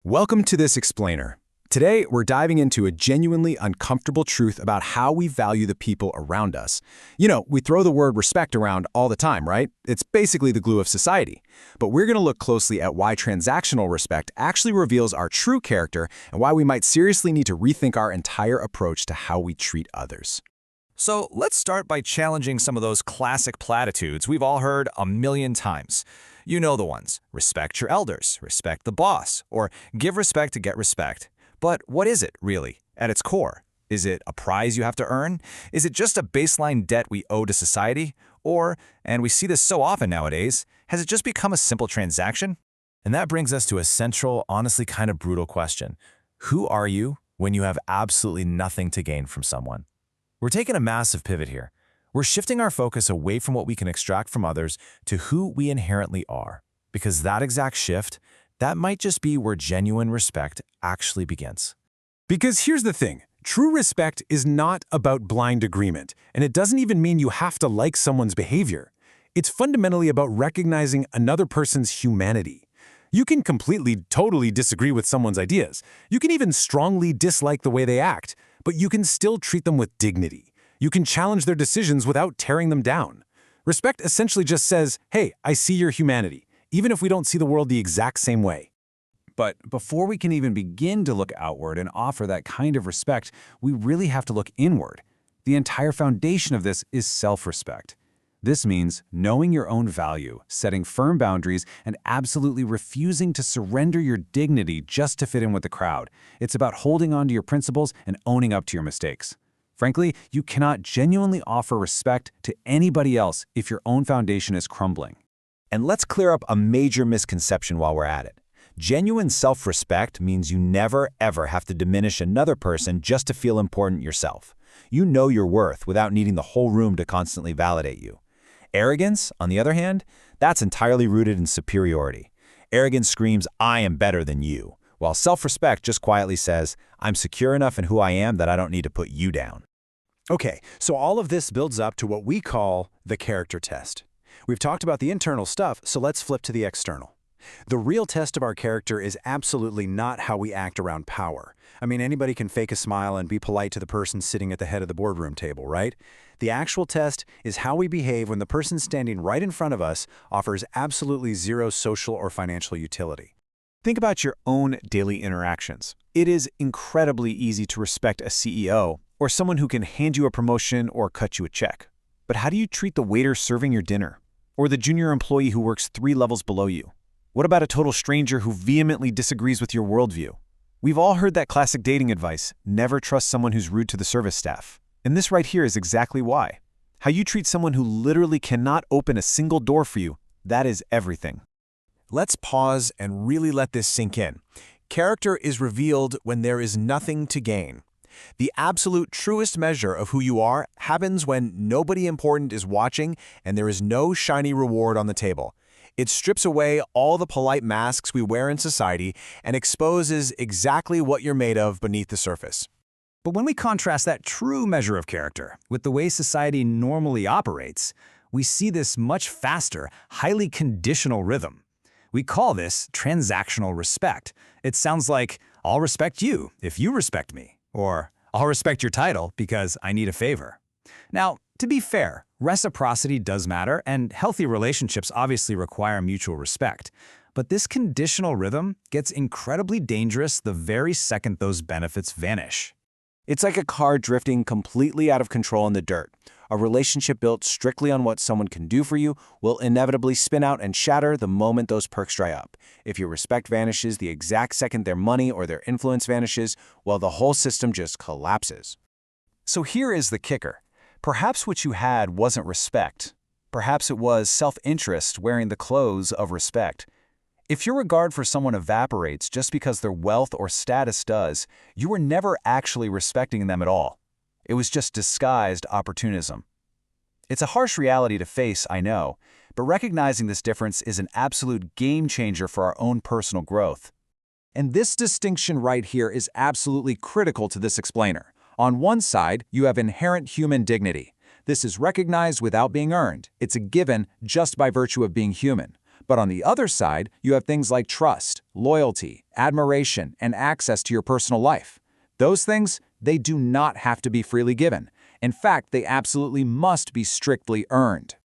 Welcome to this explainer. Today, we're diving into a genuinely uncomfortable truth about how we value the people around us. We throw the word respect around all the time, right? It's basically the glue of society. But we're going to look closely at why transactional respect actually reveals our true character and why we might seriously need to rethink our entire approach to how we treat others. So let's start by challenging some of those classic platitudes we've all heard a million times. You know the ones: respect your elders, respect the boss, or give respect to get respect. But what is it, really, at its core? Is it a prize you have to earn? Is it just a baseline debt we owe to society? Or, and we see this so often nowadays, has it just become a simple transaction? And that brings us to a central, honestly kind of brutal question. Who are you when you have absolutely nothing to gain from someone? We're taking a massive pivot here. We're shifting our focus away from what we can extract from others to who we inherently are. Because that exact shift, that might just be where genuine respect actually begins. Because here's the thing, true respect is not about blind agreement, and it doesn't even mean you have to like someone's behavior. It's fundamentally about recognizing another person's humanity. You can totally disagree with someone's ideas. You can even strongly dislike the way they act, but you can still treat them with dignity. You can challenge their decisions without tearing them down. Respect essentially just says, hey, I see your humanity, even if we don't see the world the exact same way. But before we can even begin to look outward and offer that kind of respect, we really have to look inward. The entire foundation of this is self-respect. This means knowing your own value, setting firm boundaries, and absolutely refusing to surrender your dignity just to fit in with the crowd. It's about holding on to your principles and owning up to your mistakes. Frankly, you cannot genuinely offer respect to anybody else if your own foundation is crumbling. And let's clear up a major misconception while we're at it. Genuine self-respect means you never, ever have to diminish another person just to feel important yourself. You know your worth without needing the whole room to constantly validate you. Arrogance, on the other hand, that's entirely rooted in superiority. Arrogance screams, I am better than you, while self-respect just quietly says, I'm secure enough in who I am that I don't need to put you down. Okay, so all of this builds up to what we call the character test. We've talked about the internal stuff, so let's flip to the external. The real test of our character is absolutely not how we act around power. I mean, anybody can fake a smile and be polite to the person sitting at the head of the boardroom table, right? The actual test is how we behave when the person standing right in front of us offers absolutely zero social or financial utility. Think about your own daily interactions. It is incredibly easy to respect a CEO or someone who can hand you a promotion or cut you a check. But how do you treat the waiter serving your dinner? Or the junior employee who works 3 levels below you? What about a total stranger who vehemently disagrees with your worldview? We've all heard that classic dating advice, never trust someone who's rude to the service staff. And this right here is exactly why. How you treat someone who literally cannot open a single door for you, that is everything. Let's pause and really let this sink in. Character is revealed when there is nothing to gain. The absolute truest measure of who you are happens when nobody important is watching and there is no shiny reward on the table. It strips away all the polite masks we wear in society and exposes exactly what you're made of beneath the surface. But when we contrast that true measure of character with the way society normally operates, we see this much faster, highly conditional rhythm. We call this transactional respect. It sounds like, I'll respect you if you respect me, or I'll respect your title because I need a favor. Now, to be fair, reciprocity does matter, and healthy relationships obviously require mutual respect. But this conditional rhythm gets incredibly dangerous the very second those benefits vanish. It's like a car drifting completely out of control in the dirt. A relationship built strictly on what someone can do for you will inevitably spin out and shatter the moment those perks dry up. If your respect vanishes the exact second their money or their influence vanishes, well, the whole system just collapses. So here is the kicker. Perhaps what you had wasn't respect. Perhaps it was self-interest wearing the clothes of respect. If your regard for someone evaporates just because their wealth or status does, you were never actually respecting them at all. It was just disguised opportunism. It's a harsh reality to face, I know, but recognizing this difference is an absolute game changer for our own personal growth. And this distinction right here is absolutely critical to this explainer. On one side, you have inherent human dignity. This is recognized without being earned. It's a given just by virtue of being human. But on the other side, you have things like trust, loyalty, admiration, and access to your personal life. Those things, they do not have to be freely given. In fact, they absolutely must be strictly earned.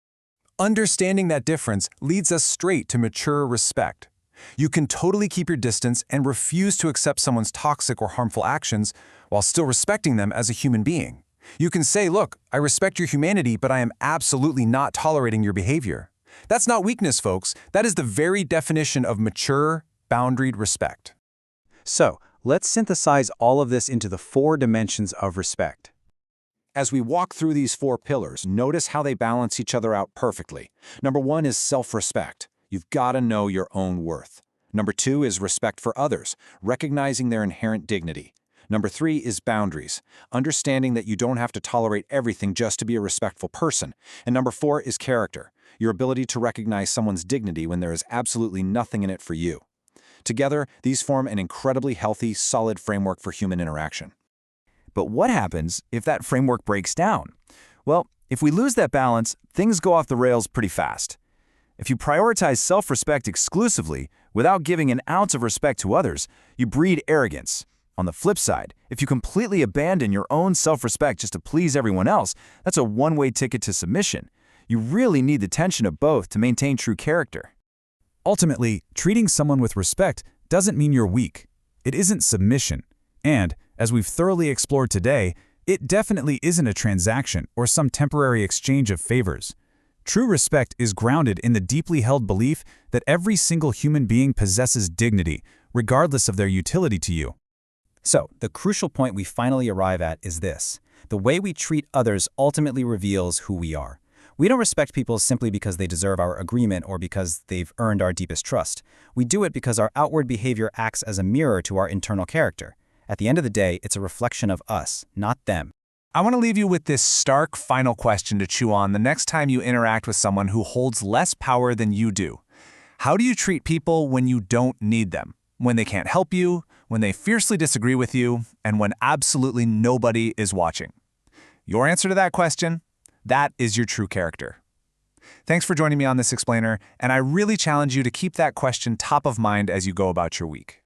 Understanding that difference leads us straight to mature respect. You can totally keep your distance and refuse to accept someone's toxic or harmful actions while still respecting them as a human being. You can say, look, I respect your humanity, but I am absolutely not tolerating your behavior. That's not weakness, folks. That is the very definition of mature, boundaried respect. So, let's synthesize all of this into the 4 dimensions of respect. As we walk through these 4 pillars, notice how they balance each other out perfectly. Number 1 is self-respect. You've got to know your own worth. Number 2 is respect for others, recognizing their inherent dignity. Number 3 is boundaries, understanding that you don't have to tolerate everything just to be a respectful person. And number 4 is character, your ability to recognize someone's dignity when there is absolutely nothing in it for you. Together, these form an incredibly healthy, solid framework for human interaction. But what happens if that framework breaks down? Well, if we lose that balance, things go off the rails pretty fast. If you prioritize self-respect exclusively, without giving an ounce of respect to others, you breed arrogance. On the flip side, if you completely abandon your own self-respect just to please everyone else, that's a one-way ticket to submission. You really need the tension of both to maintain true character. Ultimately, treating someone with respect doesn't mean you're weak. It isn't submission. And, as we've thoroughly explored today, it definitely isn't a transaction or some temporary exchange of favors. True respect is grounded in the deeply held belief that every single human being possesses dignity, regardless of their utility to you. So, the crucial point we finally arrive at is this. The way we treat others ultimately reveals who we are. We don't respect people simply because they deserve our agreement or because they've earned our deepest trust. We do it because our outward behavior acts as a mirror to our internal character. At the end of the day, it's a reflection of us, not them. I want to leave you with this stark final question to chew on the next time you interact with someone who holds less power than you do. How do you treat people when you don't need them? When they can't help you, when they fiercely disagree with you, and when absolutely nobody is watching? Your answer to that question? That is your true character. Thanks for joining me on this explainer, and I really challenge you to keep that question top of mind as you go about your week.